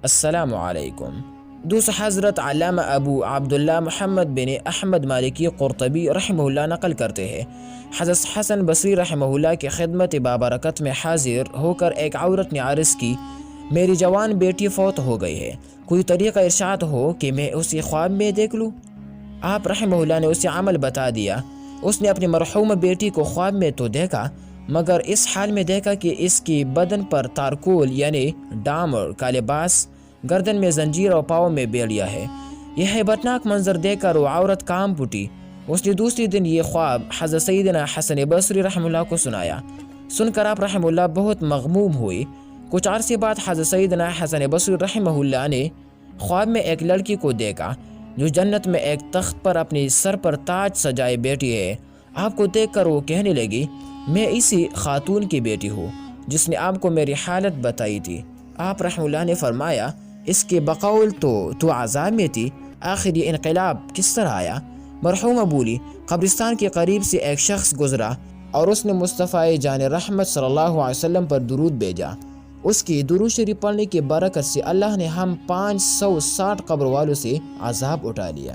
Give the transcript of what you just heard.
السلام علیکم دوست حضرت علامہ ابو عبداللہ محمد بن احمد مالکی قرطبی رحمہ اللہ نقل کرتے ہیں، حضرت حسن بصری رحمہ اللہ کی خدمت بابرکت میں حاضر ہو کر ایک عورت نے عرض کی، میری جوان بیٹی فوت ہو گئی ہے، کوئی طریقہ ارشاد ہو کہ میں اسے خواب میں دیکھ لوں؟ آپ رحمہ اللہ نے اسے عمل بتا دیا۔ اس نے اپنی مرحوم بیٹی کو خواب میں تو دیکھا، مگر اس حال میں دیکھا کہ اس کی بدن پر تارکول یعنی ڈامر کا لباس، گردن میں زنجیر اور پاؤں میں بیڑیا ہے۔ یہ ہیبتناک منظر دیکھ کر وہ عورت کانپ اٹھی۔ اس نے دوسری دن یہ خواب حضرت سیدنا حسن بصری رحمہ اللہ کو سنایا۔ سن کر آپ رحمہ اللہ بہت مغموم ہوئی۔ کچھ عرصے بعد حضرت سیدنا حسن بصری رحمہ اللہ نے خواب میں ایک لڑکی کو دیکھا جو جنت میں ایک تخت پر اپنی سر پر تاج سجائے بیٹھی ہے۔ آپ کو دیکھ کر وہ کہنے لگی، میں اسی خاتون کی بیٹی ہوں جس نے آپ کو میری حالت بتائی تھی۔ آپ رحمہ اللہ نے فرمایا، اس کے بقول تو عذاب میں تھی، آخر یہ انقلاب کس طرح آیا؟ مرحومہ بولی، قبرستان کے قریب سے ایک شخص گزرا اور اس نے مصطفیٰ جان رحمت صلی اللہ علیہ وسلم پر درود بھیجا۔ اس کی درود شریف پڑھنے کی برکت سے اللہ نے ہم 560 قبر والوں سے عذاب اٹھا لیا۔